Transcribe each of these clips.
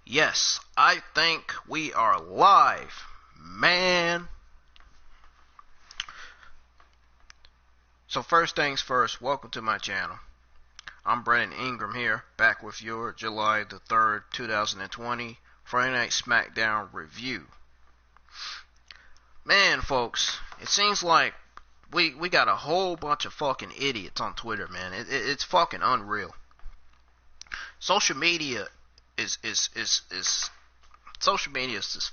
Yes, I think we are live, man. So first things first, welcome to my channel. I'm Brandon Ingram here, back with your July the 3rd, 2020 Friday Night SmackDown review. Man, folks, it seems like we got a whole bunch of fucking idiots on Twitter, man. It's fucking unreal. Social media is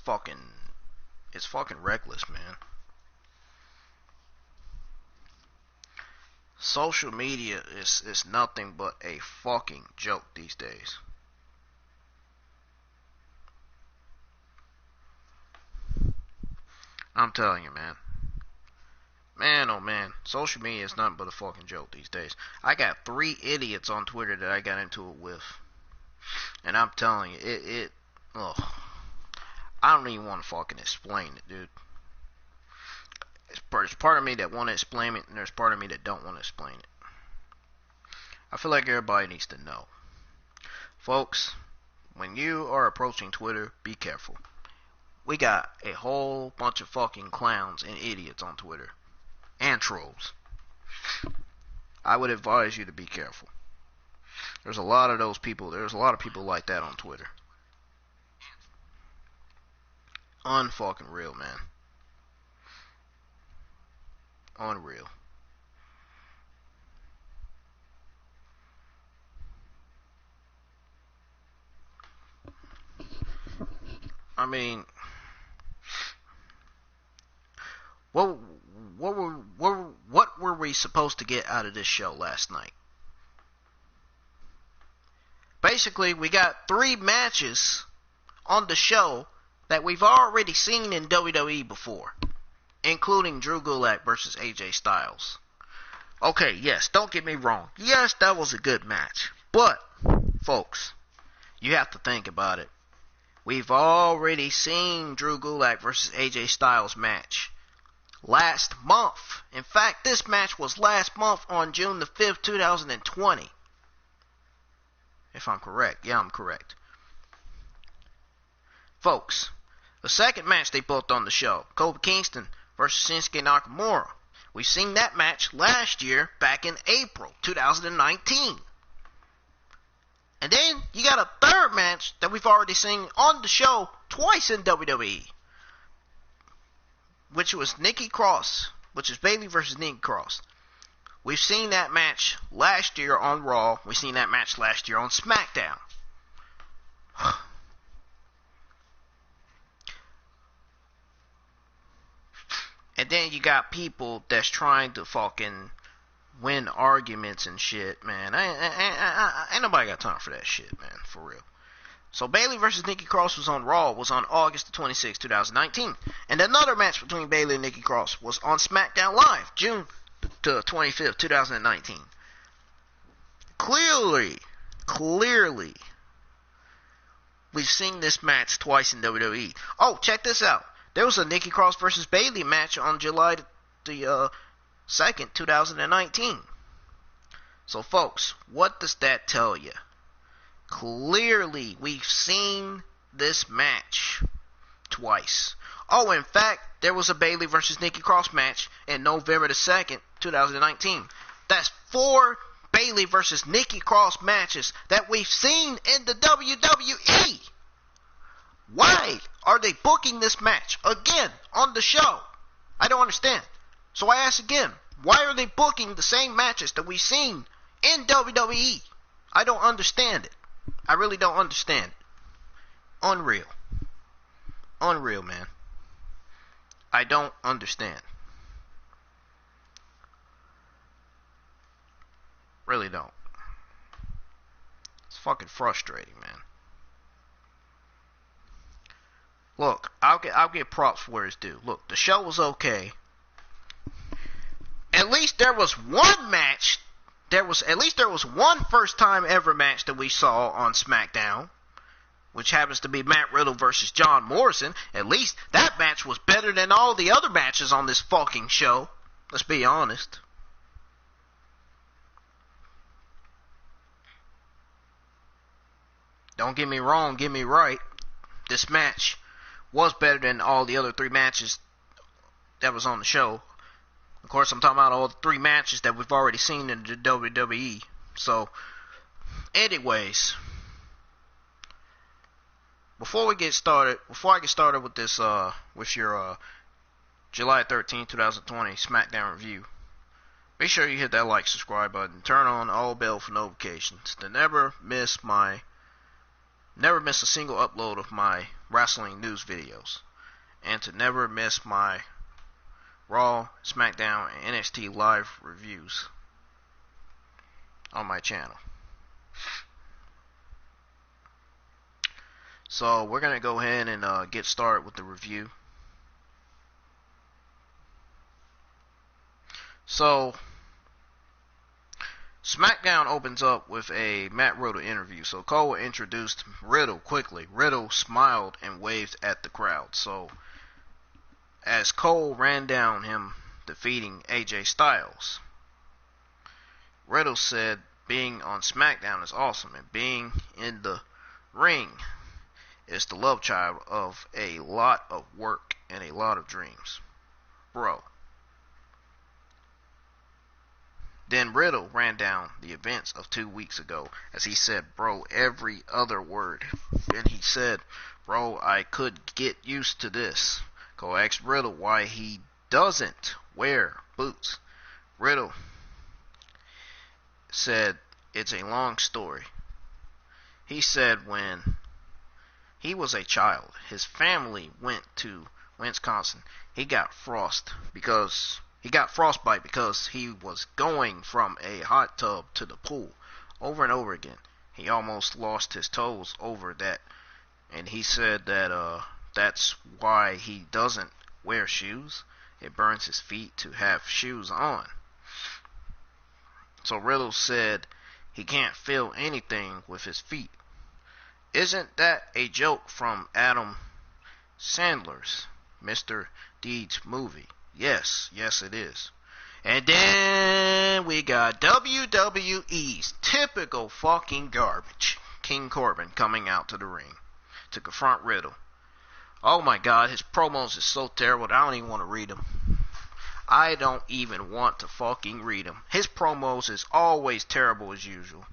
fucking reckless, man. Social media is nothing but a fucking joke these days. I'm telling you, man. Man, oh man, social media is nothing but a fucking joke these days. I got 3 idiots on Twitter that I got into it with. And I'm telling you, I don't even want to fucking explain it, dude. There's part of me that want to explain it, and there's part of me that don't want to explain it. I feel like everybody needs to know. Folks, when you are approaching Twitter, be careful. We got a whole bunch of fucking clowns and idiots on Twitter. And trolls. I would advise you to be careful. There's a lot of those people. There's a lot of people like that on Twitter. Unfucking real, man. Unreal. I mean, what were we supposed to get out of this show last night? Basically, we got 3 matches on the show that we've already seen in WWE before, including Drew Gulak versus AJ Styles. Okay, yes, don't get me wrong. Yes, that was a good match. But, folks, you have to think about it. We've already seen Drew Gulak versus AJ Styles match last month. In fact, this match was last month on June the 5th, 2020. If I'm correct. Yeah, I'm correct. Folks, the second match they booked on the show, Kofi Kingston versus Shinsuke Nakamura. We've seen that match last year, back in April 2019. And then you got a third match that we've already seen on the show twice in WWE, which was Nikki Cross, which is Bayley versus Nikki Cross. We've seen that match last year on Raw. We've seen that match last year on SmackDown. And then you got people that's trying to fucking win arguments and shit, man. Ain't nobody got time for that shit, man. For real. So Bayley versus Nikki Cross was on Raw, was on August 26, 2019. And another match between Bayley and Nikki Cross was on SmackDown Live, June 25th, 2019. Clearly, we've seen this match twice in WWE. Oh, check this out. There was a Nikki Cross versus Bayley match on July the 2nd, 2019. So, folks, what does that tell you? Clearly, we've seen this match twice. Oh, in fact, there was a Bayley versus Nikki Cross match in November the 2nd, 2019. That's 4 Bayley versus Nikki Cross matches that we've seen in the WWE. Why are they booking this match again on the show? I don't understand. So I ask again, why are they booking the same matches that we've seen in WWE? I don't understand it. I really don't understand it. Unreal. Unreal, man. I don't understand. Really don't. It's fucking frustrating, man. Look, I'll get props where it's due. Look, the show was okay. At least there was one match. There was one first time ever match that we saw on SmackDown, which happens to be Matt Riddle versus John Morrison. At least that match was better than all the other matches on this fucking show. Let's be honest. Don't get me wrong, get me right. This match was better than all the other 3 matches that was on the show. Of course, I'm talking about all the 3 matches that we've already seen in the WWE. So, anyways, before I get started with this, with your July 13, 2020 SmackDown review, make sure you hit that like, subscribe button, turn on all bell for notifications to never miss a single upload of my wrestling news videos, and to never miss my Raw, SmackDown, and NXT live reviews on my channel. So we're gonna go ahead and get started with the review. So SmackDown opens up with a Matt Riddle interview. So Cole introduced Riddle quickly. Riddle smiled and waved at the crowd. So as Cole ran down him defeating AJ Styles, Riddle said being on SmackDown is awesome, and being in the ring is the love child of a lot of work and a lot of dreams. Bro. Then Riddle ran down the events of 2 weeks ago as he said, bro, every other word. Then he said, bro, I could get used to this. Cole asked Riddle why he doesn't wear boots. Riddle said it's a long story. He said when he was a child, his family went to Wisconsin. He got frostbite because he was going from a hot tub to the pool over and over again. He almost lost his toes over that, and he said that that's why he doesn't wear shoes. It burns his feet to have shoes on. So Riddle said he can't feel anything with his feet. Isn't that a joke from Adam Sandler's Mr. Deeds movie? Yes, it is. And then we got WWE's typical fucking garbage. King Corbin coming out to the ring to confront Riddle. Oh my god, his promos is so terrible that I don't even want to read them. I don't even want to fucking read them. His promos is always terrible as usual.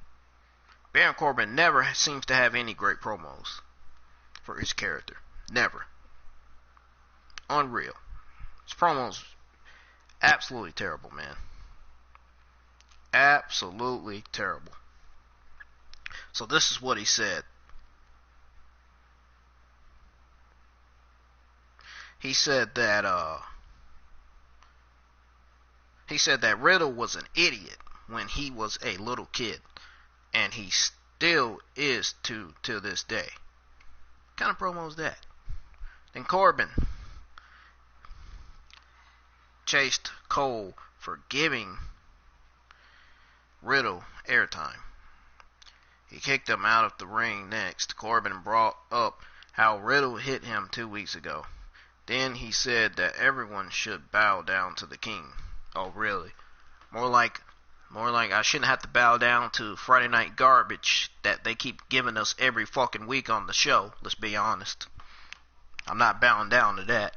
Baron Corbin never seems to have any great promos for his character. Never. Unreal. His promos, absolutely terrible, man. Absolutely terrible. So this is what he said. He said that Riddle was an idiot when he was a little kid, and he still is to this day. What kind of promo is that? Then Corbin chased Cole for giving Riddle airtime. He kicked him out of the ring next. Corbin brought up how Riddle hit him 2 weeks ago. Then he said that everyone should bow down to the king. Oh, really? More like I shouldn't have to bow down to Friday Night Garbage that they keep giving us every fucking week on the show. Let's be honest. I'm not bowing down to that.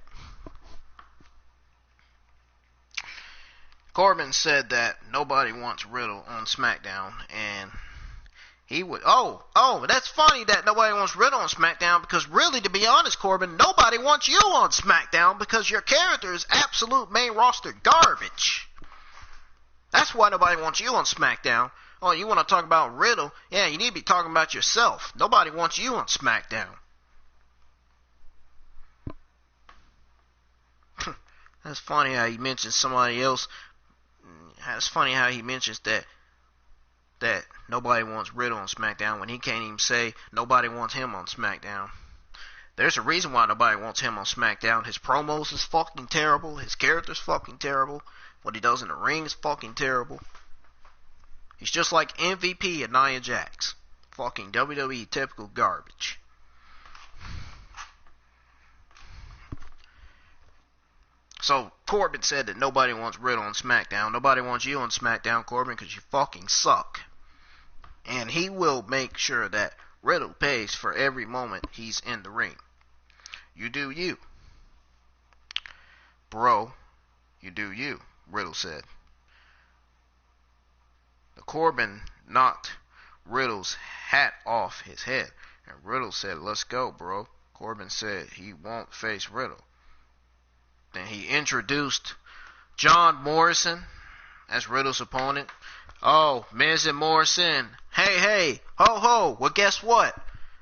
Corbin said that nobody wants Riddle on SmackDown, and he would... Oh, that's funny that nobody wants Riddle on SmackDown, because really, to be honest, Corbin, nobody wants you on SmackDown because your character is absolute main roster garbage. That's why nobody wants you on SmackDown. Oh, you want to talk about Riddle? Yeah, you need to be talking about yourself. Nobody wants you on SmackDown. That's funny how he mentions somebody else. It's funny how he mentions that nobody wants Riddle on SmackDown when he can't even say nobody wants him on SmackDown. There's a reason why nobody wants him on SmackDown. His promos is fucking terrible. His character's fucking terrible. What he does in the ring is fucking terrible. He's just like MVP and Nia Jax. Fucking WWE typical garbage. So Corbin said that nobody wants Riddle on SmackDown. Nobody wants you on SmackDown, Corbin, because you fucking suck. And he will make sure that Riddle pays for every moment he's in the ring. You do you. Bro, you do you, Riddle said. The Corbin knocked Riddle's hat off his head, and Riddle said, "Let's go, bro." Corbin said he won't face Riddle. Then he introduced John Morrison as Riddle's opponent. Oh, Miz and Morrison. Hey, hey, ho, ho. Well, guess what?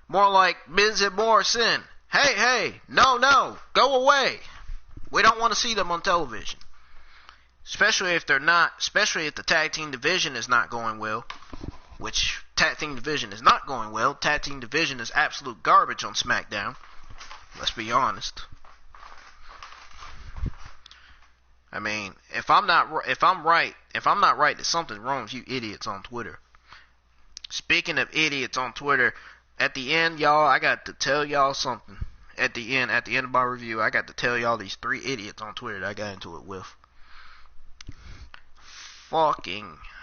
More like Miz and Morrison. Hey, hey, no, no, go away. We don't want to see them on television. Especially if the tag team division is not going well. Which, tag team division is not going well. Tag team division is absolute garbage on SmackDown. Let's be honest. I mean, if I'm not right, there's something wrong with you idiots on Twitter. Speaking of idiots on Twitter, at the end, y'all, I got to tell y'all something. At the end of my review, I got to tell y'all these 3 idiots on Twitter that I got into it with.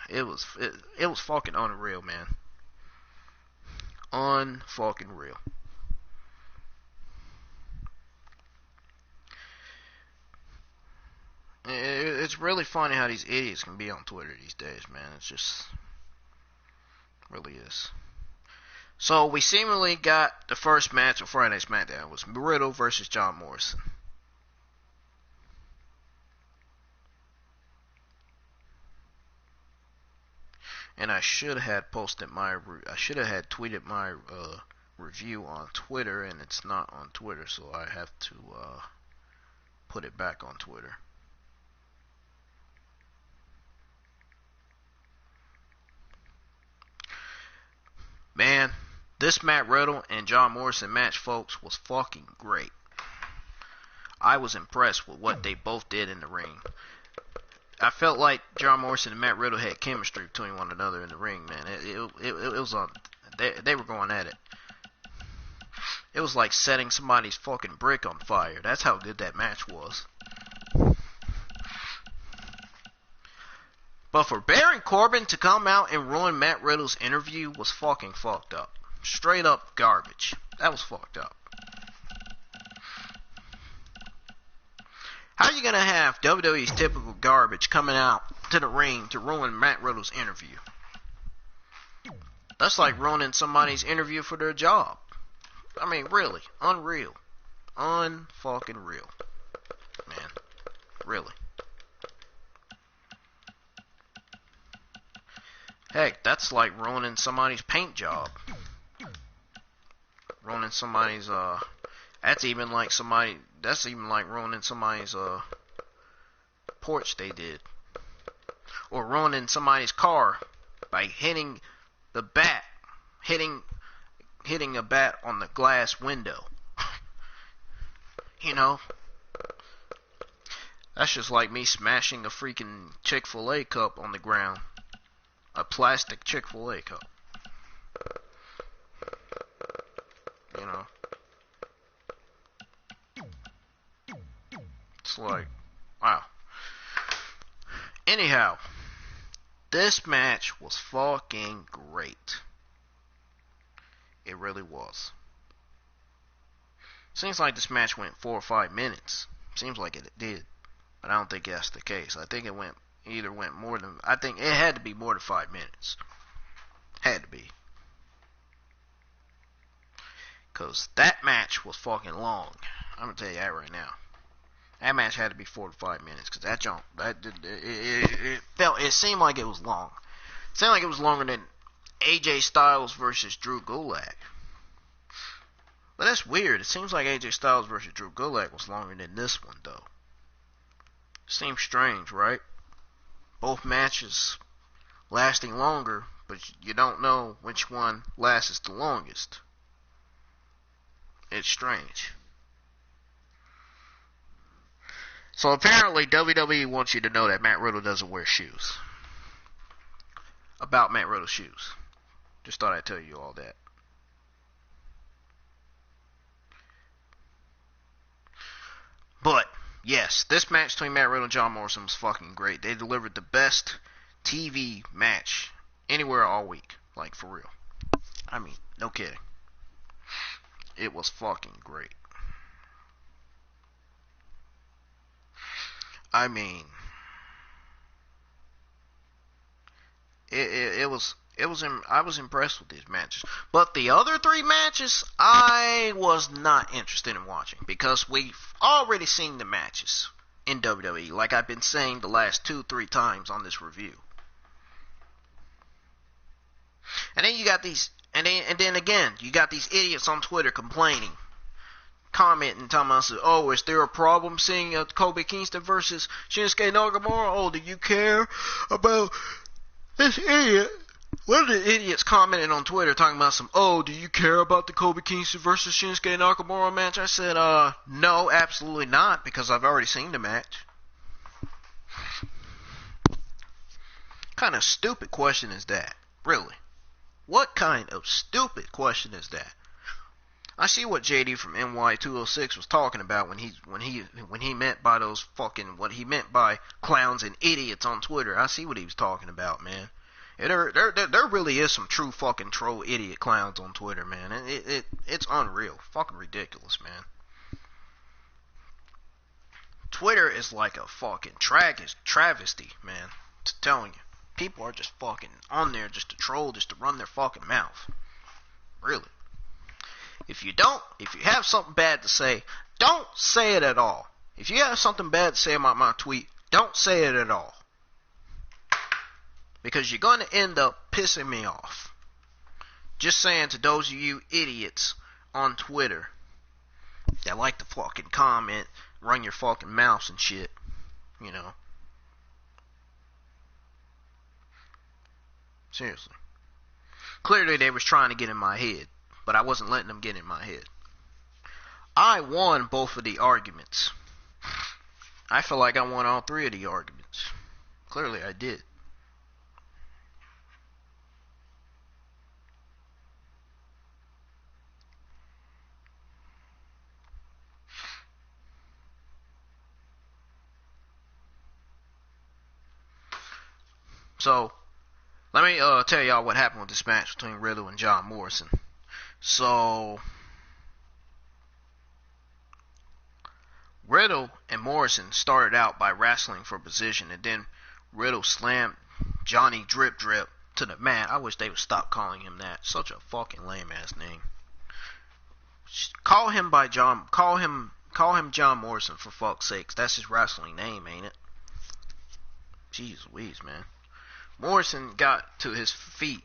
It was fucking unreal, man. Unfucking real. It's really funny how these idiots can be on Twitter these days, man. It's just really is. So we seemingly got the first match of Friday Night SmackDown. It was Riddle versus John Morrison. And I should have tweeted my review on Twitter, and it's not on Twitter, so I have to put it back on Twitter. Man, this Matt Riddle and John Morrison match, folks, was fucking great. I was impressed with what they both did in the ring. I felt like John Morrison and Matt Riddle had chemistry between one another in the ring, man. It was on. They were going at it. It was like setting somebody's fucking brick on fire. That's how good that match was. But for Baron Corbin to come out and ruin Matt Riddle's interview was fucking fucked up. Straight up garbage. That was fucked up. How are you going to have WWE's typical garbage coming out to the ring to ruin Matt Riddle's interview? That's like ruining somebody's interview for their job. I mean, really. Unreal. Unfucking real. Man. Really. Heck, that's like ruining somebody's paint job. Ruining somebody's, that's even like ruining somebody's, porch they did. Or ruining somebody's car by hitting a bat on the glass window. You know? That's just like me smashing a freaking Chick-fil-A cup on the ground. A plastic Chick-fil-A cup. You know? It's like, wow. Anyhow, this match was fucking great. It really was. Seems like this match went 4 or 5 minutes. Seems like it did. But I don't think that's the case. I think it had to be more than 5 minutes. Had to be. Because that match was fucking long. I'm going to tell you that right now. That match had to be 4 to 5 minutes. Because that jump, it seemed like it was long. It seemed like it was longer than AJ Styles versus Drew Gulak. But that's weird. It seems like AJ Styles versus Drew Gulak was longer than this one, though. Seems strange, right? Both matches lasting longer, but you don't know which one lasts the longest. It's strange. So apparently WWE wants you to know that Matt Riddle doesn't wear shoes. About Matt Riddle's shoes. Just thought I'd tell you all that. But, yes, this match between Matt Riddle and John Morrison was fucking great. They delivered the best TV match anywhere all week. Like, for real. I mean, no kidding. It was fucking great. I mean, it was I was impressed with these matches. But the other 3 matches, I was not interested in watching because we've already seen the matches in WWE, like I've been saying the last 2-3 times on this review. And then you got these, and then again, you got these idiots on Twitter complaining, commenting, talking about, oh, is there a problem seeing Kofi Kingston versus Shinsuke Nakamura? Oh, do you care about this idiot? One of the idiots commented on Twitter talking about oh, do you care about the Kofi Kingston versus Shinsuke Nakamura match? I said, no, absolutely not, because I've already seen the match. What kind of stupid question is that? Really? What kind of stupid question is that? I see what JD from NY206 was talking about when he meant by those fucking, what he meant by clowns and idiots on Twitter. I see what he was talking about, man. There really is some true fucking troll idiot clowns on Twitter, man. It's unreal. Fucking ridiculous, man. Twitter is like a fucking travesty, man. I'm telling you. People are just fucking on there just to troll, just to run their fucking mouth. Really. If you have something bad to say, don't say it at all. If you have something bad to say about my tweet, don't say it at all. Because you're going to end up pissing me off. Just saying to those of you idiots on Twitter that like to fucking comment, run your fucking mouths and shit, you know. Seriously. Clearly they was trying to get in my head, but I wasn't letting them get in my head. I won both of the arguments. I feel like I won all 3 of the arguments. Clearly I did. So, let me tell y'all what happened with this match between Riddle and John Morrison. So, Riddle and Morrison started out by wrestling for position, and then Riddle slammed Johnny Drip Drip to the mat. I wish they would stop calling him that. Such a fucking lame ass name. Call him John Morrison, for fuck's sakes. That's his wrestling name, ain't it? Jeez Louise, man. Morrison got to his feet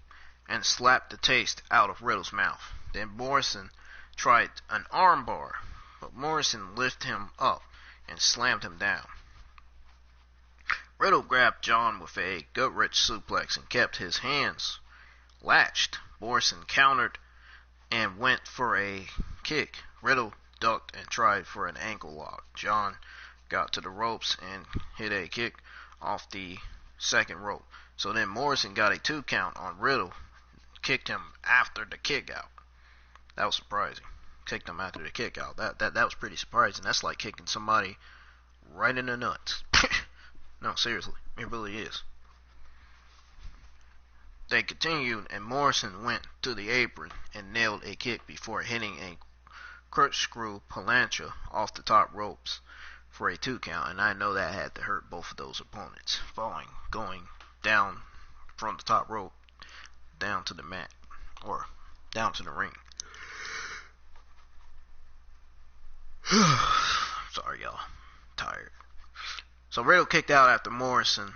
and slapped the taste out of Riddle's mouth. Then Morrison tried an armbar, but Morrison lifted him up and slammed him down. Riddle grabbed John with a gut-wrench suplex and kept his hands latched. Morrison countered and went for a kick. Riddle ducked and tried for an ankle lock. John got to the ropes and hit a kick off the second rope. So then Morrison got a 2 count on Riddle, kicked him after the kick out. That was surprising. Kicked him after the kick out. That was pretty surprising. That's like kicking somebody right in the nuts. No, seriously, it really is. They continued, and Morrison went to the apron and nailed a kick before hitting a corkscrew plancha off the top ropes for a 2 count, and I know that had to hurt both of those opponents. Going down from the top rope down to the mat, or down to the ring. Sorry, y'all. Tired. So Riddle kicked out after Morrison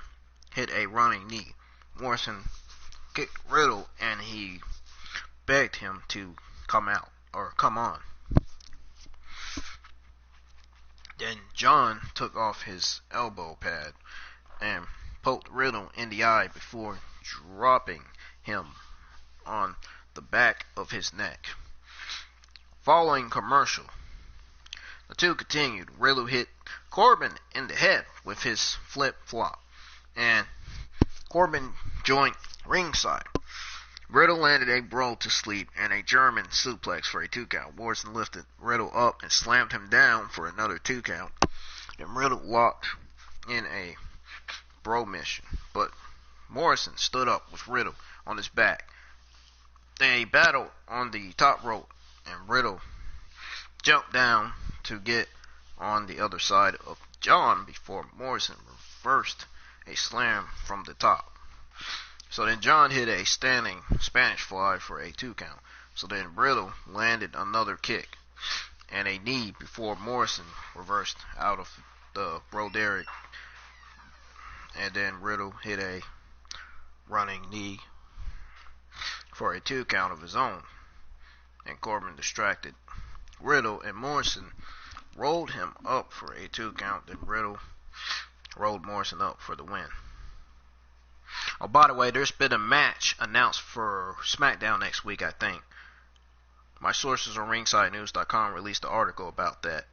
hit a running knee. Morrison kicked Riddle and he begged him to come out, or come on. Then John took off his elbow pad and poked Riddle in the eye before dropping him on the back of his neck. Following commercial, the two continued. Riddle hit Corbin in the head with his flip-flop, and Corbin joined ringside. Riddle landed a brawl to sleep and a German suplex for a 2 count. Morrison lifted Riddle up and slammed him down for another 2 count. Then Riddle locked in a bro mission, but Morrison stood up with Riddle on his back They battled on the top rope, and Riddle jumped down to get on the other side of John before Morrison reversed a slam from the top. So then John hit a standing Spanish fly for a 2 count. So then Riddle landed another kick and a knee before Morrison reversed out of the Broderick. And then Riddle hit a running knee for a 2 count of his own. And Corbin distracted Riddle, and Morrison rolled him up for a 2 count. Then Riddle rolled Morrison up for the win. Oh, by the way, there's been a match announced for SmackDown next week, I think. My sources on ringsidenews.com released an article about that.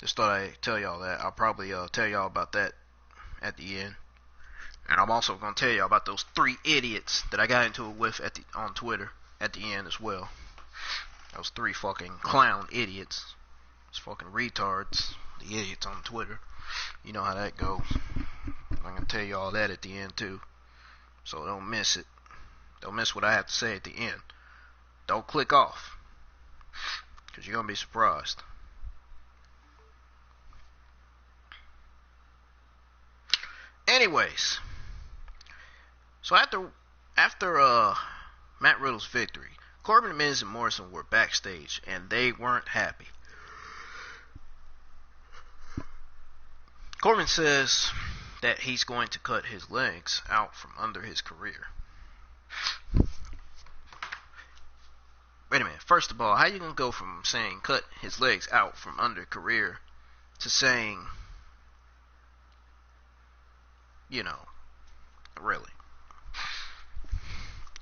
Just thought I'd tell y'all that. I'll probably tell y'all about that at the end. And I'm also going to tell y'all about those 3 idiots that I got into it with on Twitter at the end as well. Those 3 fucking clown idiots. Those fucking retards. The idiots on Twitter. You know how that goes. I'm going to tell y'all that at the end too. So don't miss it. Don't miss what I have to say at the end. Don't click off, because you're going to be surprised. Anyways, so after Matt Riddle's victory, Corbin, Miz, and Morrison were backstage, and they weren't happy. Corbin says that he's going to cut his legs out from under his career. Wait a minute. First of all, how you going to go from saying cut his legs out from under career to saying, you know, really?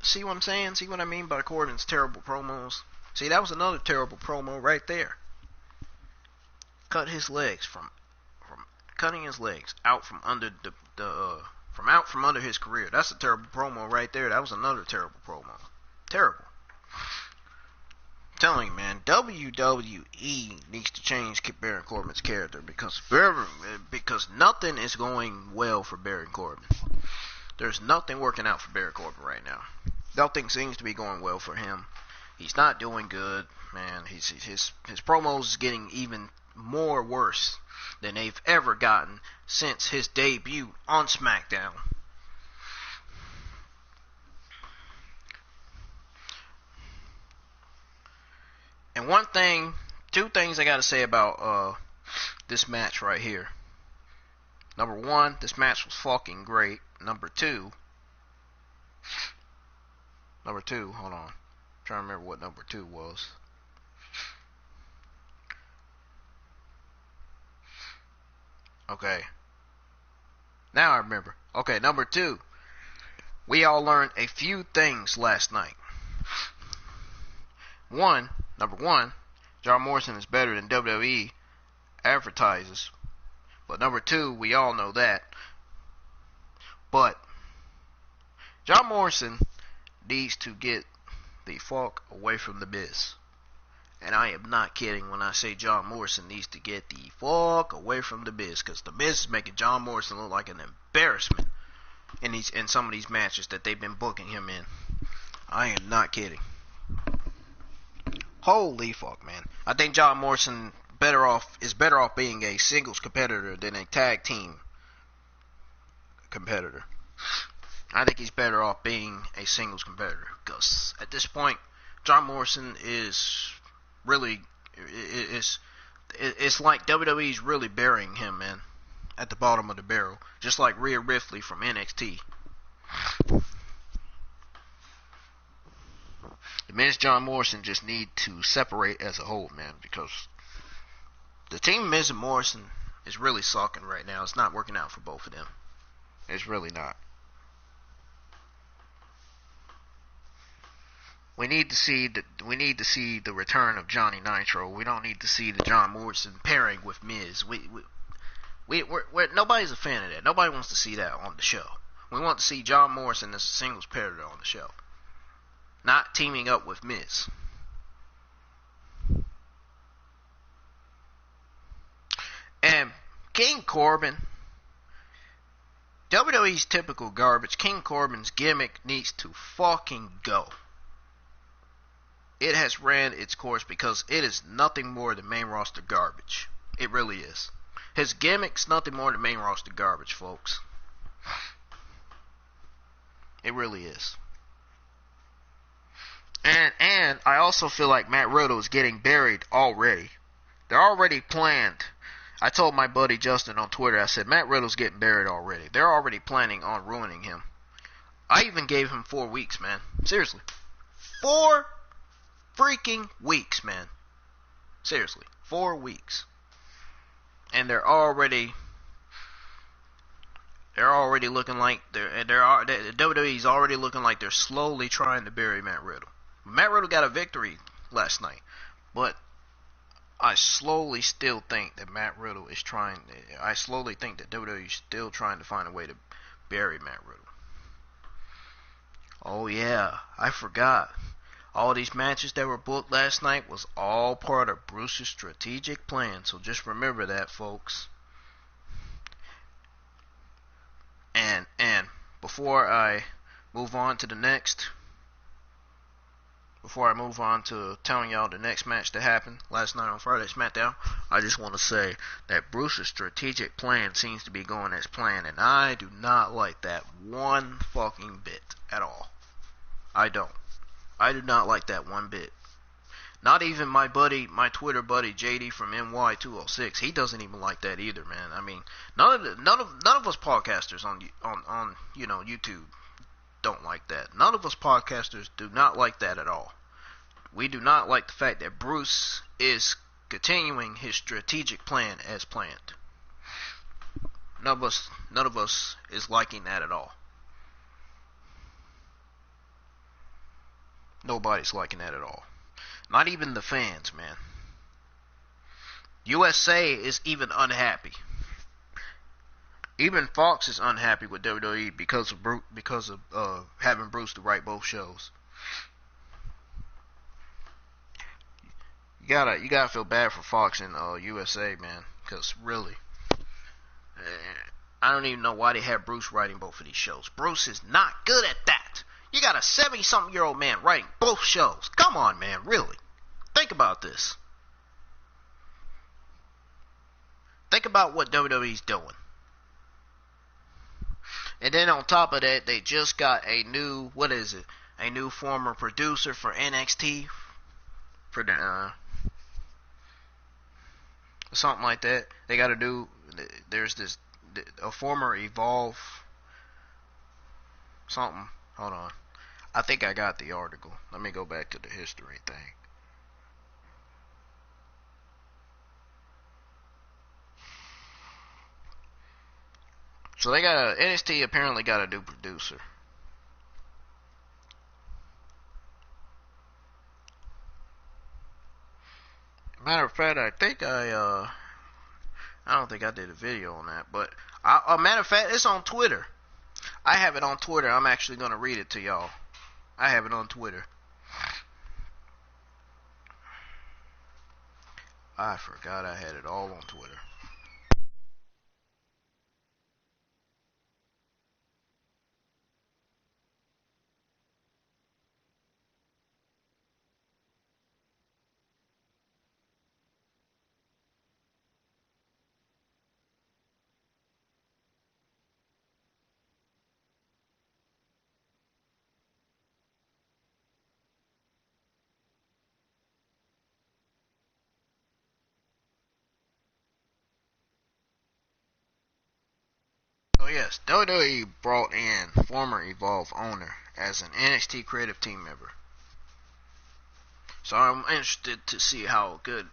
See what I'm saying? See what I mean by Corbin's terrible promos? See, that was another terrible promo right there. Cut his legs from cutting his legs out from under from under his career. That's a terrible promo right there. That was another terrible promo. Terrible. I'm telling you, man, WWE needs to change Baron Corbin's character because nothing is going well for Baron Corbin. There's nothing working out for Baron Corbin right now. Nothing seems to be going well for him. He's not doing good, man. His promos is getting even more worse than they've ever gotten since his debut on SmackDown. And two things I gotta say about this match right here. Number 1, this match was fucking great. Number two, hold on. I'm trying to remember what number 2 was. Okay. Now I remember. Okay, number 2. We all learned a few things last night. Number 1, John Morrison is better than WWE advertises. But number 2, we all know that. But John Morrison needs to get the fuck away from the Miz. And I am not kidding when I say John Morrison needs to get the fuck away from the Miz, because the Miz is making John Morrison look like an embarrassment in some of these matches that they've been booking him in. I am not kidding. Holy fuck, man. I think John Morrison is better off being a singles competitor than a tag team competitor. I think he's better off being a singles competitor, because at this point, John Morrison is really, it's like WWE's really burying him, man, at the bottom of the barrel, just like Rhea Ripley from NXT. The Miz, John Morrison just need to separate as a whole, man, because the team Miz and Morrison is really sucking right now. It's not working out for both of them. It's really not. We need to see the return of Johnny Nitro. We don't need to see the John Morrison pairing with Miz. We're nobody's a fan of that. Nobody wants to see that on the show. We want to see John Morrison as a singles competitor on the show, not teaming up with Miz. And King Corbin, WWE's typical garbage. King Corbin's gimmick needs to fucking go. it has ran its course because it is nothing more than main roster garbage. It really is. His gimmick's nothing more than main roster garbage, folks. It really is. And I also feel like Matt Riddle is getting buried already. They're already planned. I told my buddy Justin on Twitter, I said, Matt Riddle's getting buried already. They're already planning on ruining him. I even gave him 4 weeks, man. Seriously. 4 freaking weeks, man. Seriously. 4 weeks. And they're already looking like WWE's already looking like they're slowly trying to bury Matt Riddle. Matt Riddle got a victory last night, but I slowly still think that I slowly think that WWE is still trying to find a way to bury Matt Riddle. Oh yeah, I forgot. All these matches that were booked last night was all part of Bruce's strategic plan, so just remember that, folks. And before I move on to telling y'all the next match that happened last night on Friday SmackDown, I just want to say that Bruce's strategic plan seems to be going as planned, and I do not like that one fucking bit at all. I don't. I do not like that one bit. Not even my Twitter buddy JD from NY206. He doesn't even like that either, man. I mean, none of us podcasters on YouTube don't like that. None of us podcasters do not like that at all. We do not like the fact that Bruce is continuing his strategic plan as planned. None of us is liking that at all. Nobody's liking that at all. Not even the fans, man. USA is even unhappy. Even Fox is unhappy with WWE because of having Bruce to write both shows. You gotta feel bad for Fox and USA, man, because really, I don't even know why they have Bruce writing both of these shows. Bruce is not good at that. You got a 70-something-year-old man writing both shows. Come on, man, really. Think about this. Think about what WWE's doing. And then on top of that, they just got a new former producer for NXT. For the, something like that. They got to do, there's a former Evolve something. Hold on. I think I got the article. Let me go back to the history thing. So NXT apparently got a new producer. Matter of fact, I don't think I did a video on that, but a matter of fact, it's on Twitter. I have it on Twitter. I'm actually going to read it to y'all. I have it on Twitter. I forgot I had it all on Twitter. So yes, WWE brought in former Evolve owner as an NXT creative team member. So I'm interested to see how good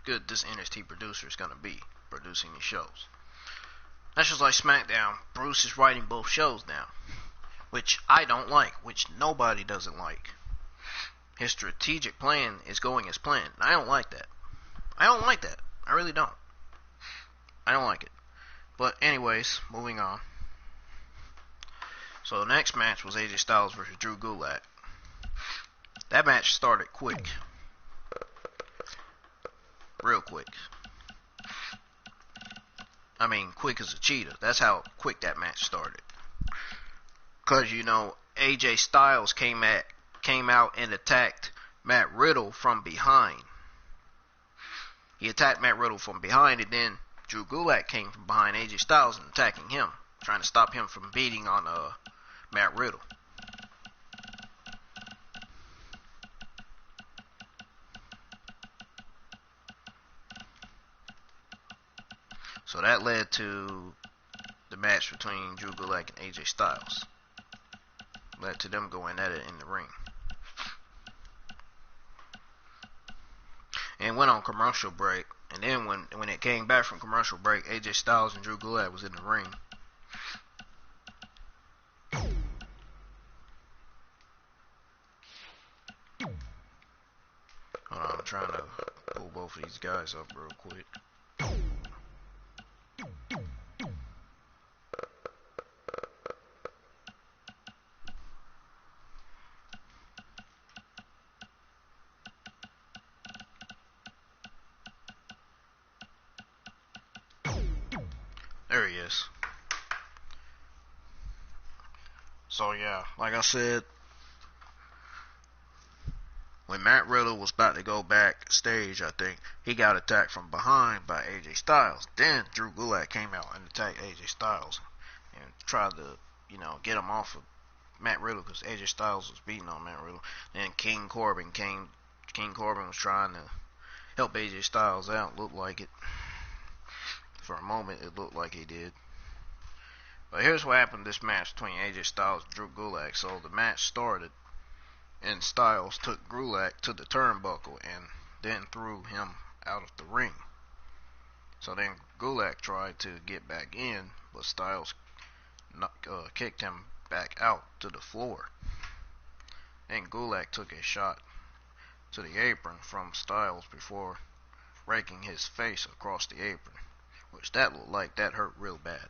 this NXT producer is going to be producing these shows. That's just like SmackDown. Bruce is writing both shows now, which I don't like, which nobody doesn't like. His strategic plan is going as planned. I don't like that. I really don't. I don't like it. But anyways, moving on. So the next match was AJ Styles versus Drew Gulak. That match started quick. Real quick. I mean, quick as a cheetah. That's how quick that match started. Because, AJ Styles came out and attacked Matt Riddle from behind. He attacked Matt Riddle from behind, and then Drew Gulak came from behind AJ Styles and attacking him, trying to stop him from beating on Matt Riddle. So that led to the match between Drew Gulak and AJ Styles. Led to them going at it in the ring. And went on commercial break. And then when it came back from commercial break, AJ Styles and Drew Gulak was in the ring. Hold on, I'm trying to pull both of these guys up real quick. There he is. So yeah, like I said, when Matt Riddle was about to go backstage, I think, he got attacked from behind by AJ Styles. Then Drew Gulak came out and attacked AJ Styles and tried to, get him off of Matt Riddle because AJ Styles was beating on Matt Riddle. Then King Corbin came. King Corbin was trying to help AJ Styles out. Looked like it. For a moment, it looked like he did. But here's what happened this match between AJ Styles and Drew Gulak. So the match started, and Styles took Gulak to the turnbuckle and then threw him out of the ring. So then Gulak tried to get back in, but Styles kicked him back out to the floor. Then Gulak took a shot to the apron from Styles before raking his face across the apron, which that looked like that hurt real bad.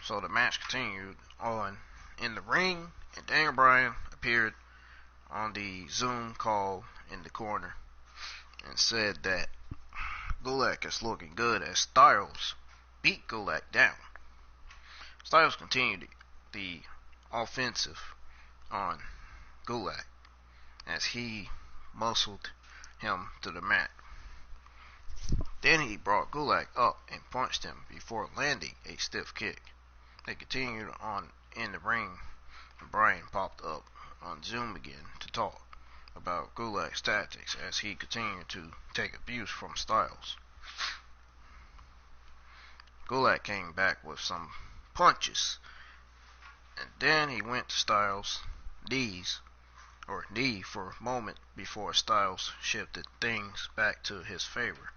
So the match continued on in the ring, and Daniel Bryan appeared on the Zoom call in the corner and said that Gulak is looking good as Styles beat Gulak down. Styles continued the offensive on Gulak as he muscled him to the mat. Then he brought Gulak up and punched him before landing a stiff kick. They continued on in the ring, and Bryan popped up on Zoom again to talk about Gulak's tactics as he continued to take abuse from Styles. Gulak came back with some punches, and then he went to Styles' knee for a moment before Styles shifted things back to his favor.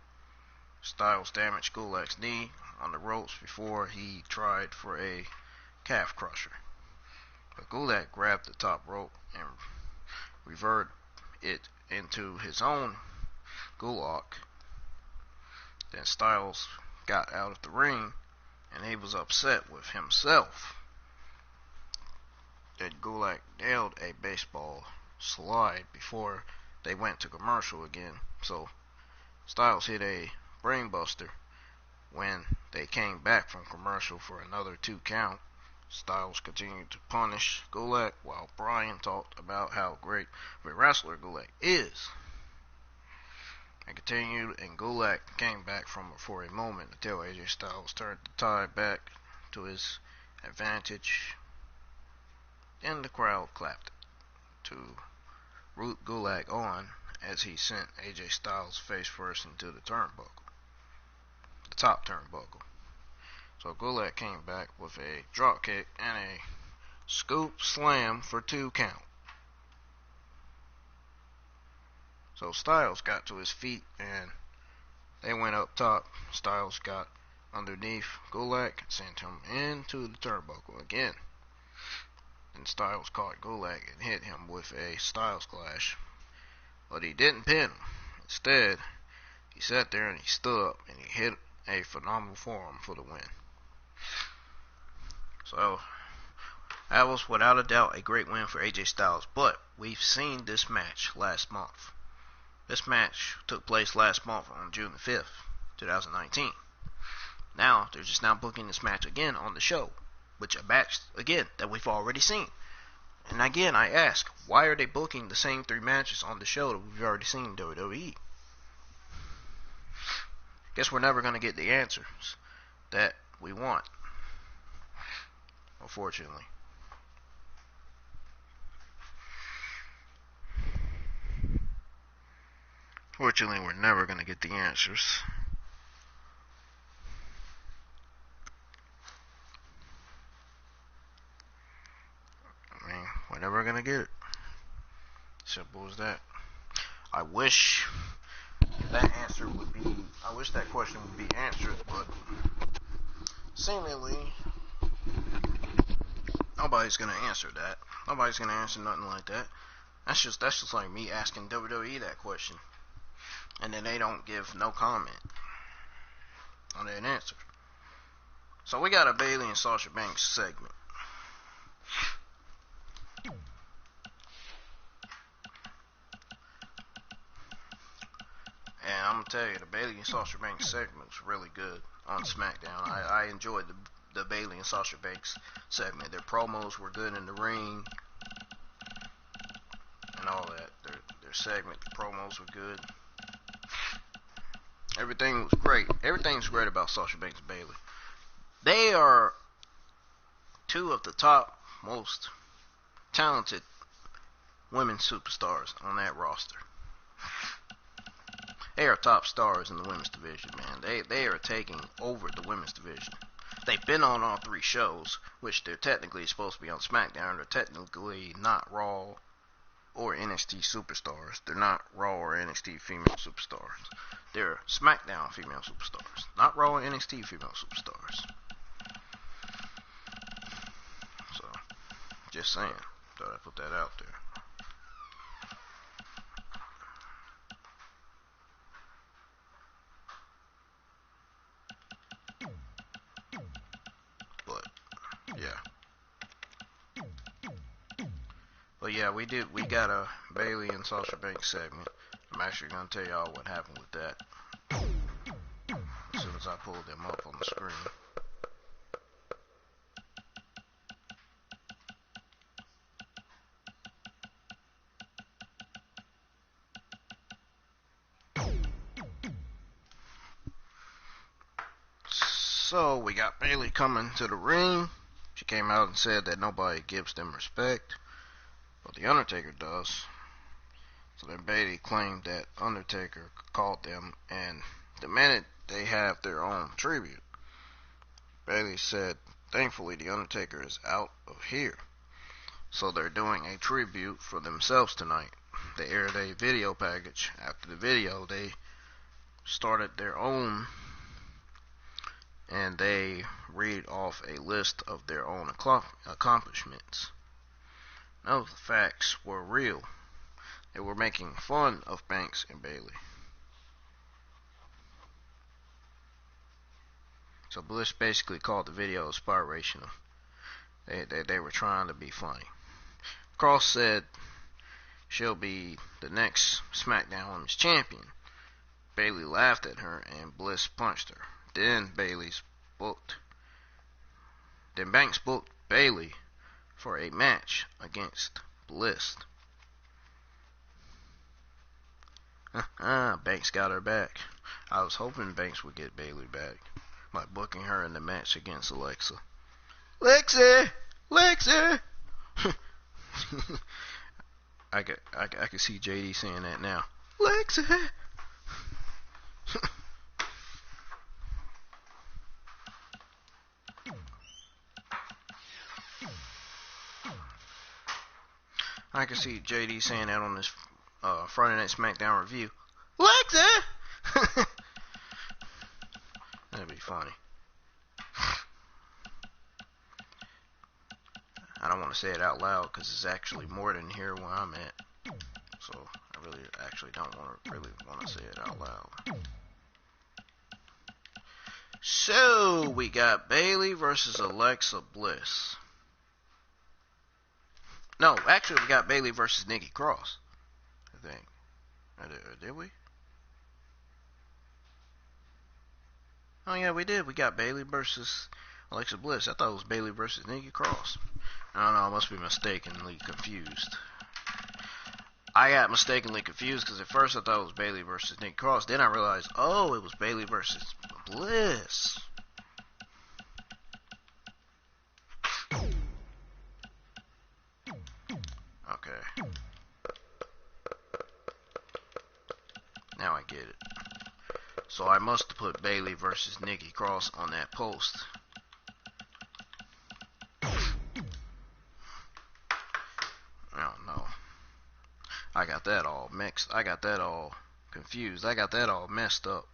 Styles damaged Gulak's knee on the ropes before he tried for a calf crusher. But Gulak grabbed the top rope and reverted it into his own Gulak. Then Styles got out of the ring and he was upset with himself that Gulak nailed a baseball slide before they went to commercial again. So Styles hit a brainbuster when they came back from commercial for another 2 count. Styles continued to punish Gulak while Bryan talked about how great of a wrestler Gulak is. They continued, and Gulak came back for a moment until AJ Styles turned the tide back to his advantage. Then the crowd clapped to root Gulak on as he sent AJ Styles face first into the turnbuckle. The top turnbuckle. So Gulak came back with a drop kick and a scoop slam for 2 count. So Styles got to his feet and they went up top. Styles got underneath Gulak and sent him into the turnbuckle again. Then Styles caught Gulak and hit him with a Styles Clash, but he didn't pin him. Instead, he sat there and he stood up and he hit a phenomenal forearm for the win. So that was without a doubt a great win for AJ Styles, but we've seen this match last month. This match took place last month on June the 5th, 2019. Now, they're just now booking this match again on the show, which a match, again, that we've already seen. And again, I ask, why are they booking the same 3 matches on the show that we've already seen in WWE? Guess we're never going to get the answers that we want, unfortunately. Fortunately, we're never going to get the answers. I mean, we're never going to get it. Simple as that. I wish that question would be answered, but seemingly nobody's going to answer that. Nobody's going to answer nothing like that. That's just like me asking WWE that question, and then they don't give no comment on that answer. So we got a Bayley and Sasha Banks segment. And I'm gonna tell you, the Bayley and Sasha Banks segment was really good on SmackDown. I enjoyed the Bayley and Sasha Banks segment. Their promos were good in the ring and all that. Their segment, the promos were good. Everything was great. Everything's great about Sasha Banks and Bayley. They are 2 of the top most talented women superstars on that roster. They are top stars in the women's division, man. They are taking over the women's division. They've been on all 3 shows, which they're technically supposed to be on SmackDown. They're technically not Raw or NXT superstars. They're not Raw or NXT female superstars. They're SmackDown female superstars, not Raw or NXT female superstars. So, just saying. Thought I'd put that out there. But yeah, we got a Bayley and Sasha Banks segment. I'm actually gonna tell y'all what happened with that as soon as I pull them up on the screen. So we got Bayley coming to the ring. She came out and said that nobody gives them respect, but the Undertaker does. So then Bayley claimed that Undertaker called them and demanded they have their own tribute. Bayley said, thankfully the Undertaker is out of here. So they're doing a tribute for themselves tonight. They aired a video package. After the video, they started their own, and they read off a list of their own accomplishments. None of the facts were real. They were making fun of Banks and Bayley. So Bliss basically called the video inspirational. They were trying to be funny. Cross said she'll be the next SmackDown Women's Champion. Bayley laughed at her and Bliss punched her. Then Banks booked Bayley for a match against Bliss. Banks got her back. I was hoping Banks would get Bayley back by booking her in the match against Alexa. Lexi! I can see JD saying that now. Lexi! I can see JD saying that on this Friday Night SmackDown review. Lexi! That'd be funny. I don't want to say it out loud because it's actually more than here where I'm at. So I really actually don't want to say it out loud. So we got Bayley versus Alexa Bliss. No, actually we got Bayley versus Nikki Cross, I think. Did we? Oh yeah, we did. We got Bayley versus Alexa Bliss. I thought it was Bayley versus Nikki Cross. I don't know, I must be mistakenly confused. I got mistakenly confused because at first I thought it was Bayley versus Nikki Cross. Then I realized, oh, it was Bayley versus Bliss. Okay. Now I get it. So I must have put Bayley versus Nikki Cross on that post. I don't know. I got that all mixed. I got that all confused. I got that all messed up.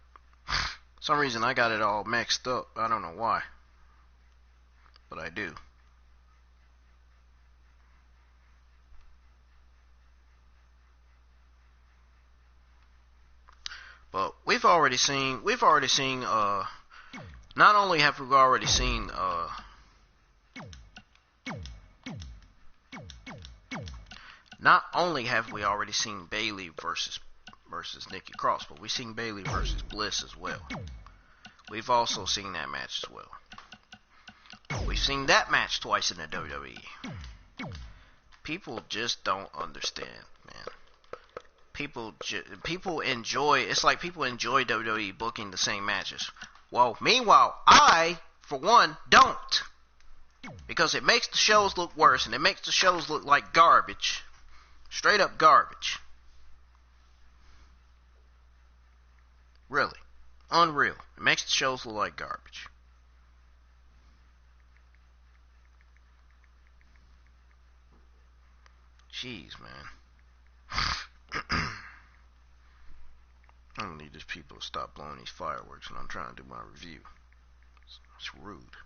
For some reason I got it all mixed up. I don't know why. But I do. But we've already seen not only have we already seen Bayley versus Nikki Cross, but we've seen Bayley versus Bliss as well. We've also seen that match as well. We've seen that match twice in the WWE. People just don't understand, man. People enjoy. It's like people enjoy WWE booking the same matches. Well, meanwhile, I, for one, don't, because it makes the shows look worse, and it makes the shows look like garbage, straight up garbage. Really, unreal. It makes the shows look like garbage. Jeez, man. I don't need these people to stop blowing these fireworks when I'm trying to do my review. It's rude.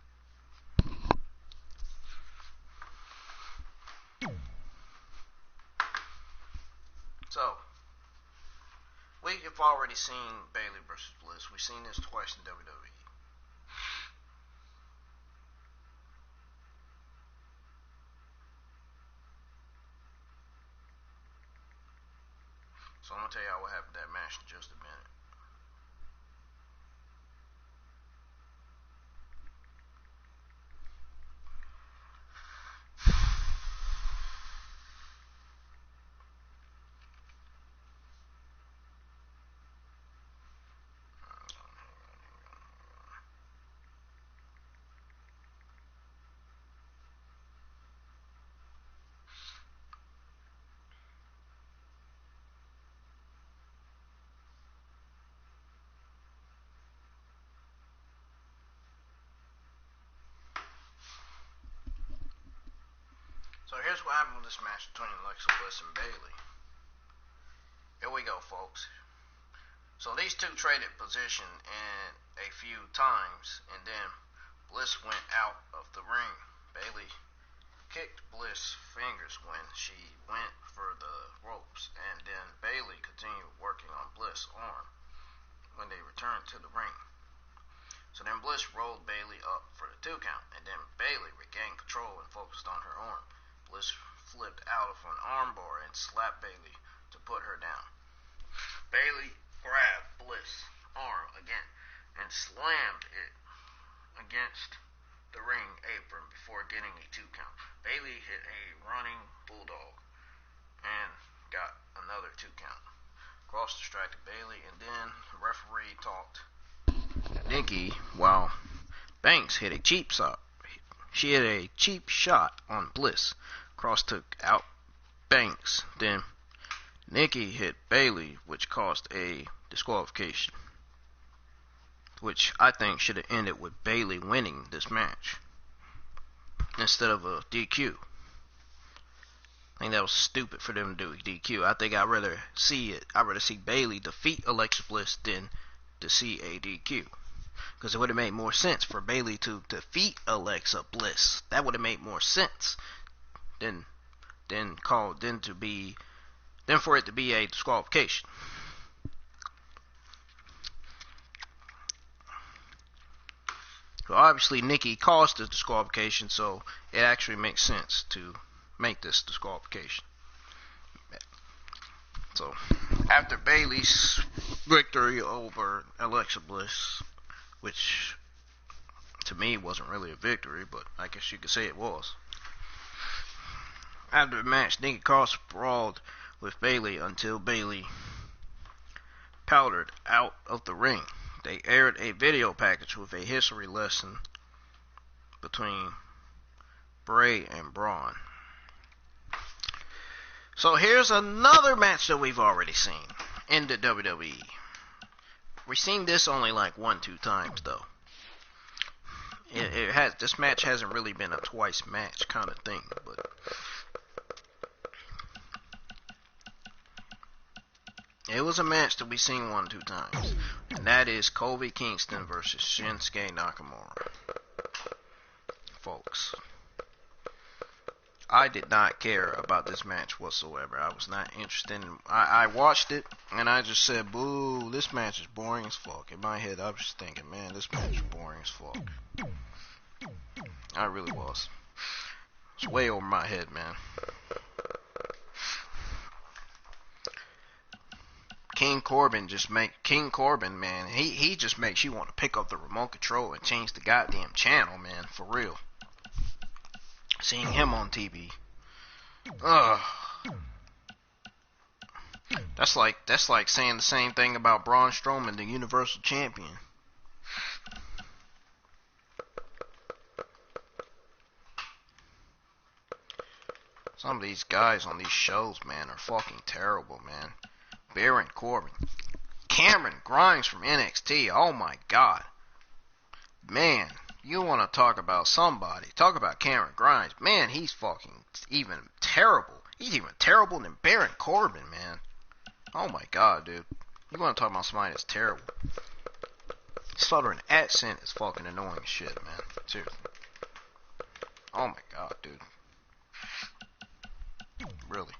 So, we have already seen Bayley versus Bliss. We've seen this twice in WWE. So I'm going to tell y'all what happened in that match in just a minute. So here's what happened with this match between Alexa Bliss and Bayley. Here we go, folks. So these two traded position in a few times, and then Bliss went out of the ring. Bayley kicked Bliss' fingers when she went for the ropes, and then Bayley continued working on Bliss' arm when they returned to the ring. So then Bliss rolled Bayley up for the 2 count, and then Bayley regained control and focused on her arm. Bliss flipped out of an armbar and slapped Bayley to put her down. Bayley grabbed Bliss' arm again and slammed it against the ring apron before getting a 2 count. Bayley hit a running bulldog and got another 2 count. Cross distracted Bayley, and then the referee talked Nikki while Banks hit a cheap shot. She hit a cheap shot on Bliss. Cross took out Banks. Then Nikki hit Bayley, which caused a disqualification, which I think should have ended with Bayley winning this match instead of a DQ. I think that was stupid for them to do a DQ. I think I'd rather see Bayley defeat Alexa Bliss than to see a DQ. Because it would have made more sense for Bayley to defeat Alexa Bliss. That would have made more sense than for it to be a disqualification. So obviously Nikki caused the disqualification, so it actually makes sense to make this disqualification. So after Bayley's victory over Alexa Bliss, which to me wasn't really a victory, but I guess you could say it was. After the match, Nikki Cross brawled with Bayley until Bayley powdered out of the ring. They aired a video package with a history lesson between Bray and Braun. So here's another match that we've already seen in the WWE. We've seen this only like 1-2 times though. This match hasn't really been a twice match kind of thing, but it was a match that we've seen 1-2 times, and that is Kofi Kingston versus Shinsuke Nakamura. Folks, I did not care about this match whatsoever. I was not interested in. I watched it and I just said, "Boo! This match is boring as fuck." In my head, I was just thinking, "Man, this match is boring as fuck." I really was. It's way over my head, man. King Corbin, man, he just makes you want to pick up the remote control and change the goddamn channel, man, for real. Seeing him on TV. Ugh. That's like saying the same thing about Braun Strowman, the Universal Champion. Some of these guys on these shows, man, are fucking terrible, man. Baron Corbin. Cameron Grimes from NXT. Oh my god. Man, you want to talk about somebody. Talk about Cameron Grimes. Man, he's fucking even terrible. He's even terrible than Baron Corbin, man. Oh my god, dude. You want to talk about somebody that's terrible. Southern accent is fucking annoying as shit, man. Seriously. Oh my god, dude. Really.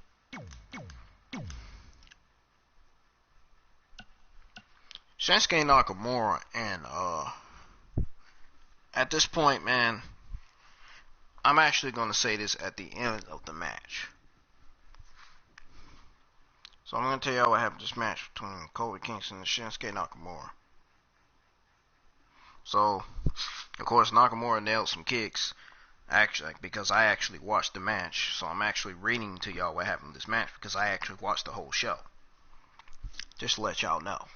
Shinsuke Nakamura and at this point, man, I'm actually going to say this at the end of the match. So I'm going to tell y'all what happened in this match between Kofi Kingston and Shinsuke Nakamura. So, of course, Nakamura nailed some kicks, actually, because I actually watched the match. So I'm actually reading to y'all what happened in this match because I actually watched the whole show. Just to let y'all know.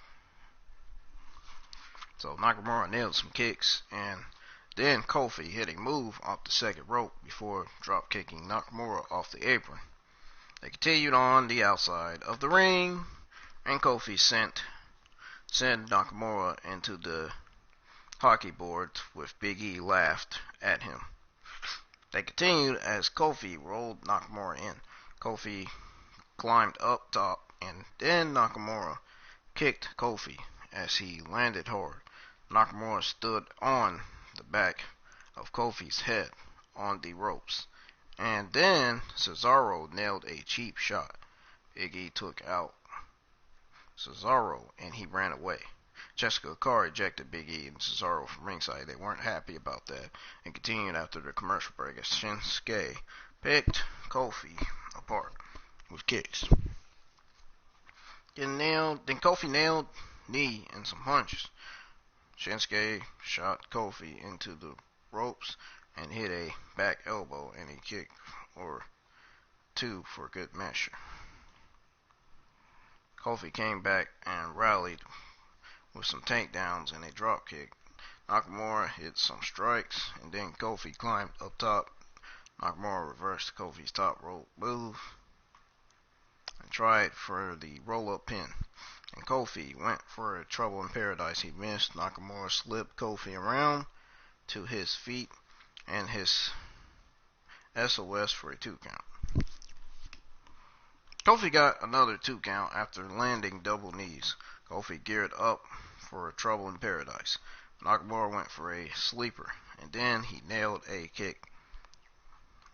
So Nakamura nailed some kicks, and then Kofi hit a move off the second rope before drop kicking Nakamura off the apron. They continued on the outside of the ring, and Kofi sent Nakamura into the hockey board with Big E laughed at him. They continued as Kofi rolled Nakamura in. Kofi climbed up top, and then Nakamura kicked Kofi as he landed hard. Nakamura stood on the back of Kofi's head on the ropes. And then Cesaro nailed a cheap shot. Big E took out Cesaro and he ran away. Jessica Carr ejected Big E and Cesaro from ringside. They weren't happy about that and continued after the commercial break as Shinsuke picked Kofi apart with kicks. Then Kofi nailed knee and some punches. Shinsuke shot Kofi into the ropes and hit a back elbow and a kick or two for good measure. Kofi came back and rallied with some takedowns and a drop kick. Nakamura hit some strikes and then Kofi climbed up top. Nakamura reversed Kofi's top rope move and tried for the roll-up pin. And Kofi went for a trouble in paradise. He missed. Nakamura slipped Kofi around to his feet and his SOS for a 2 count. Kofi got another 2 count after landing double knees. Kofi geared up for a trouble in paradise. Nakamura went for a sleeper and then he nailed a kick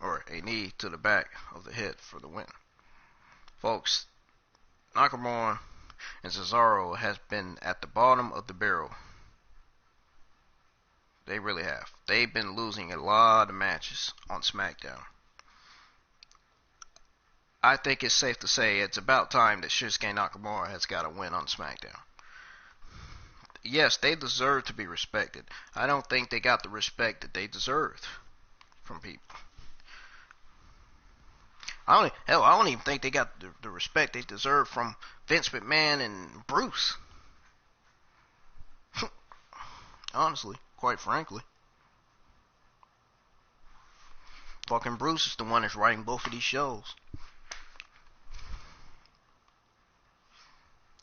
or a knee to the back of the head for the win. Folks, Nakamura and Cesaro has been at the bottom of the barrel. They really have. They've been losing a lot of matches on SmackDown. I think it's safe to say it's about time that Shinsuke Nakamura has got a win on SmackDown. Yes, they deserve to be respected. I don't think they got the respect that they deserved from people. I don't even think they got the respect they deserve from Vince McMahon and Bruce. Honestly, quite frankly. Fucking Bruce is the one that's writing both of these shows.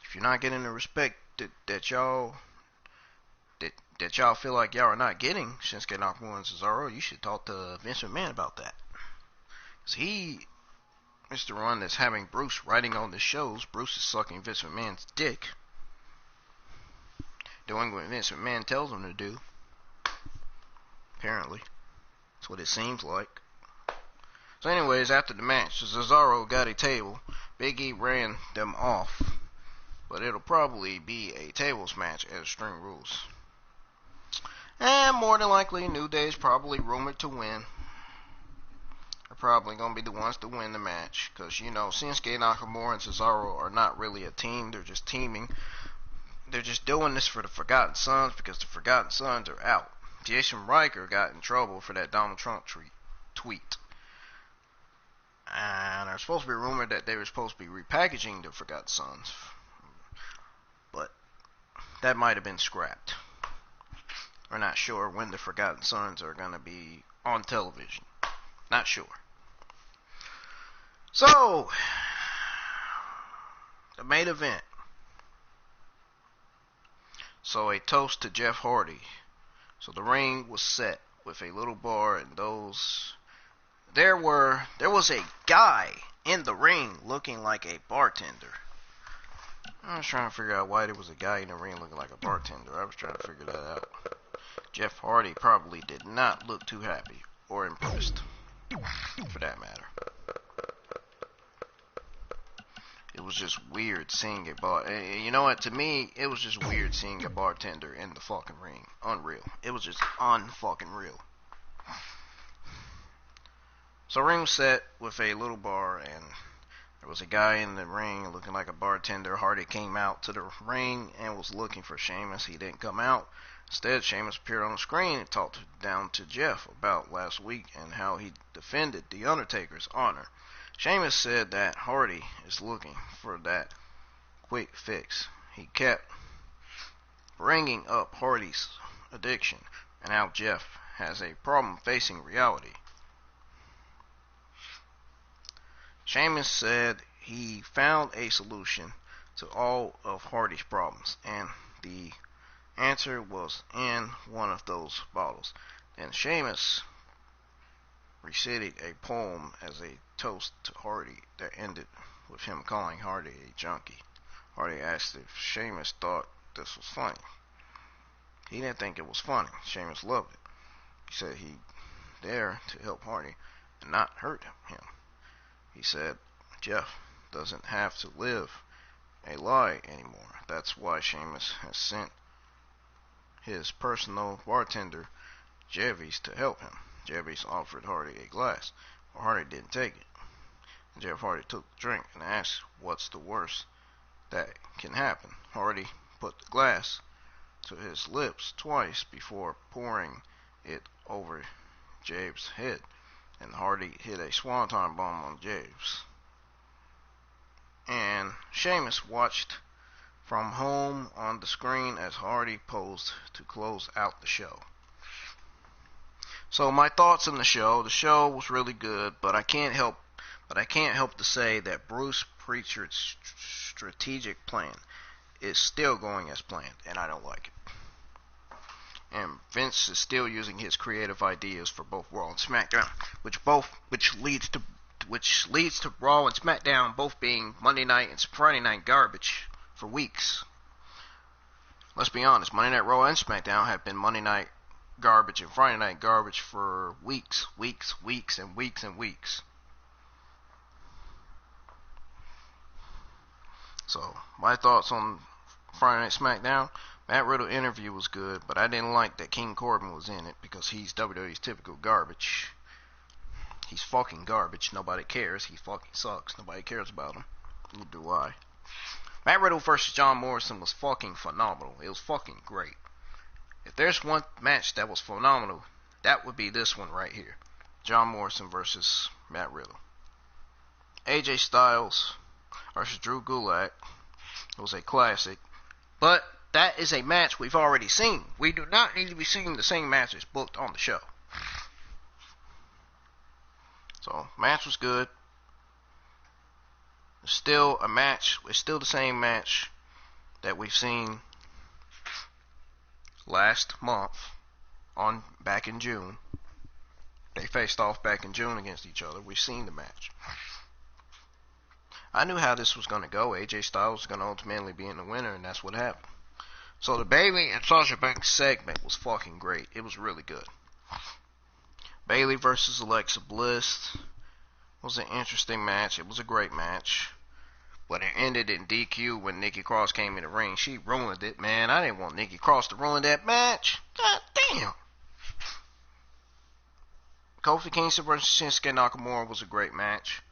If you're not getting the respect that y'all feel like y'all are not getting, Shinsuke Nakamura and Cesaro, you should talk to Vince McMahon about that. Cause he is the one that's having Bruce writing on the shows. Bruce is sucking Vince McMahon's dick, doing what Vince McMahon tells him to do. Apparently, that's what it seems like. So anyways, after the match, Cesaro got a table. Big E ran them off. But it'll probably be a tables match at Extreme Rules. And more than likely, New Day is probably rumored to win. They're probably going to be the ones to win the match. Because, you know, Shinsuke Nakamura and Cesaro are not really a team. They're just teaming. They're just doing this for the Forgotten Sons because the Forgotten Sons are out. Jason Riker got in trouble for that Donald Trump tweet. And there's supposed to be a rumor that they were supposed to be repackaging the Forgotten Sons. But that might have been scrapped. We're not sure when the Forgotten Sons are going to be on television. Not sure. So, the main event. So, a toast to Jeff Hardy. So, the ring was set with a little bar and those... There was a guy in the ring looking like a bartender. I was trying to figure out why there was a guy in the ring looking like a bartender. I was trying to figure that out. Jeff Hardy probably did not look too happy or impressed, for that matter. It was just weird seeing you know what? To me, it was just weird seeing a bartender in the fucking ring. Unreal. It was just unfucking real. So ring was set with a little bar and there was a guy in the ring looking like a bartender. Hardy came out to the ring and was looking for Sheamus. He didn't come out. Instead, Sheamus appeared on the screen and talked down to Jeff about last week and how he defended The Undertaker's honor. Sheamus said that Hardy is looking for that quick fix. He kept bringing up Hardy's addiction and how Jeff has a problem facing reality. Sheamus said he found a solution to all of Hardy's problems, and the answer was in one of those bottles. Then Sheamus recited a poem as a toast to Hardy that ended with him calling Hardy a junkie. Hardy asked if Sheamus thought this was funny. He didn't think it was funny. Sheamus loved it. He said he there to help Hardy and not hurt him. He said Jeff doesn't have to live a lie anymore. That's why Sheamus has sent his personal bartender, Jevies, to help him. Jevies offered Hardy a glass, but Hardy didn't take it. And Jeff Hardy took the drink and asked what's the worst that can happen. Hardy put the glass to his lips twice before pouring it over Jabe's head. And Hardy hit a swanton bomb on James. And Sheamus watched from home on the screen as Hardy posed to close out the show. So my thoughts on the show. The show was really good, but I can't help to say that Bruce Pritchard's strategic plan is still going as planned, and I don't like it. And Vince is still using his creative ideas for both Raw and SmackDown, which leads to Raw and SmackDown both being Monday night and Friday night garbage for weeks. Let's be honest, Monday Night Raw and SmackDown have been Monday night garbage and Friday night garbage for weeks. So, my thoughts on Friday Night SmackDown. Matt Riddle interview was good, but I didn't like that King Corbin was in it because he's WWE's typical garbage. He's fucking garbage. Nobody cares. He fucking sucks. Nobody cares about him. Neither do I. Matt Riddle versus John Morrison was fucking phenomenal. It was fucking great. If there's one match that was phenomenal, that would be this one right here. John Morrison versus Matt Riddle. AJ Styles versus Drew Gulak. It was a classic. But that is a match we've already seen. We do not need to be seeing the same matches booked on the show. So, match was good. It's still a match. It's still the same match that we've seen last month back in June. They faced off back in June against each other. We've seen the match. I knew how this was going to go. AJ Styles was going to ultimately be in the winner, and that's what happened. So the Bayley and Sasha Banks segment was fucking great. It was really good. Bayley versus Alexa Bliss was an interesting match. It was a great match. But it ended in DQ when Nikki Cross came in the ring. She ruined it, man. I didn't want Nikki Cross to ruin that match. God damn. Kofi Kingston versus Shinsuke Nakamura was a great match.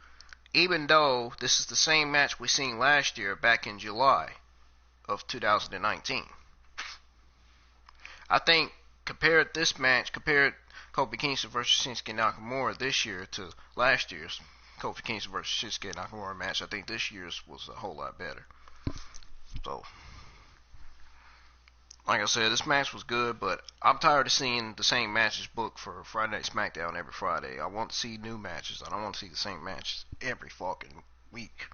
Even though this is the same match we seen last year back in July of 2019. I think compared Kofi Kingston versus Shinsuke Nakamura this year to last year's Kofi Kingston versus Shinsuke Nakamura match, I think this year's was a whole lot better. So, like I said, this match was good, but I'm tired of seeing the same matches booked for Friday Night SmackDown every Friday. I want to see new matches. I don't want to see the same matches every fucking week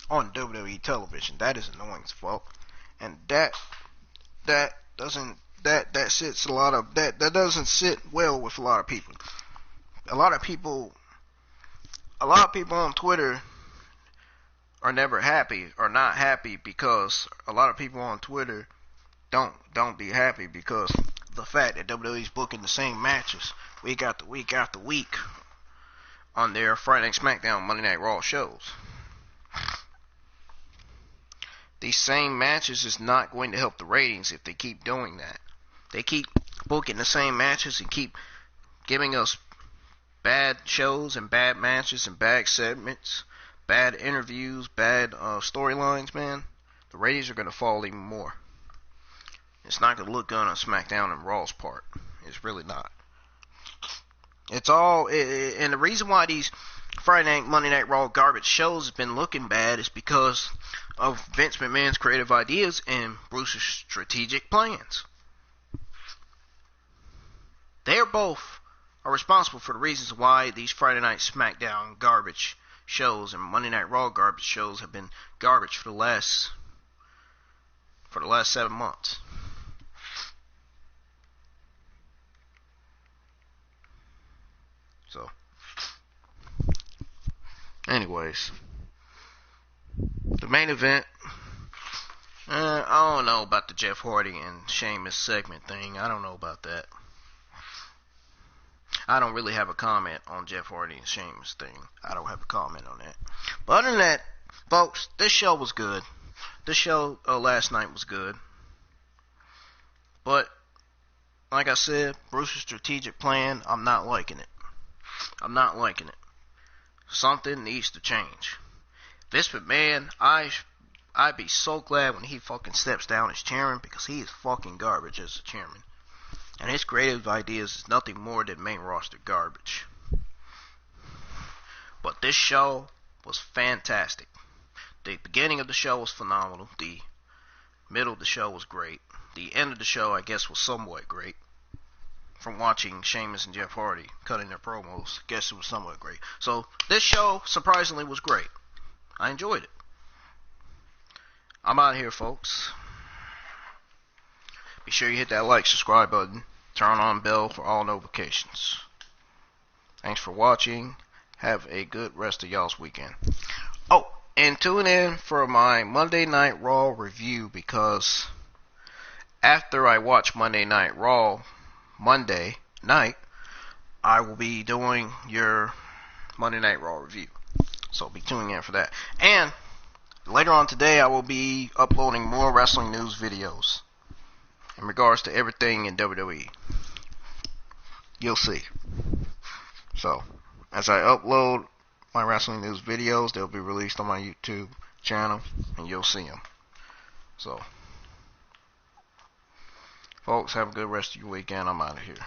on WWE television. That is annoying as fuck. And that doesn't sit well with a lot of people. A lot of people on Twitter are never happy or not happy because a lot of people on Twitter don't be happy because the fact that WWE's booking the same matches week after week after week on their Friday Night SmackDown, Monday Night Raw shows. These same matches is not going to help the ratings if they keep doing that. They keep booking the same matches and keep giving us bad shows and bad matches and bad segments, bad interviews, bad storylines, man. The ratings are going to fall even more. It's not going to look good on SmackDown and Raw's part. It's really not. And the reason why these Friday Night, Monday Night Raw garbage shows have been looking bad is because of Vince McMahon's creative ideas and Bruce's strategic plans. They both are responsible for the reasons why these Friday Night SmackDown garbage shows and Monday Night Raw garbage shows have been garbage for the last 7 months. So, anyways, the main event, I don't know about the Jeff Hardy and Sheamus segment thing. I don't know about that. I don't really have a comment on Jeff Hardy and Sheamus thing. I don't have a comment on that. But other than that, folks, this show was good. This show last night was good. But, like I said, Bruce's strategic plan, I'm not liking it. I'm not liking it. Something needs to change. Vince McMahon, I'd be so glad when he fucking steps down as chairman because he is fucking garbage as a chairman. And his creative ideas is nothing more than main roster garbage. But this show was fantastic. The beginning of the show was phenomenal. The middle of the show was great. The end of the show, I guess, was somewhat great. From watching Sheamus and Jeff Hardy cutting their promos, I guess it was somewhat great. So, this show, surprisingly, was great. I enjoyed it. I'm out of here, folks. Be sure you hit that like, subscribe button. Turn on bell for all notifications. Thanks for watching. Have a good rest of y'all's weekend. Oh, and tune in for my Monday Night Raw review because after I watch Monday Night Raw Monday night, I will be doing your Monday Night Raw review. So be tuning in for that. And later on today, I will be uploading more wrestling news videos in regards to everything in WWE. You'll see. So, as I upload my wrestling news videos, they'll be released on my YouTube channel, and you'll see them. So, folks, have a good rest of your weekend. I'm out of here.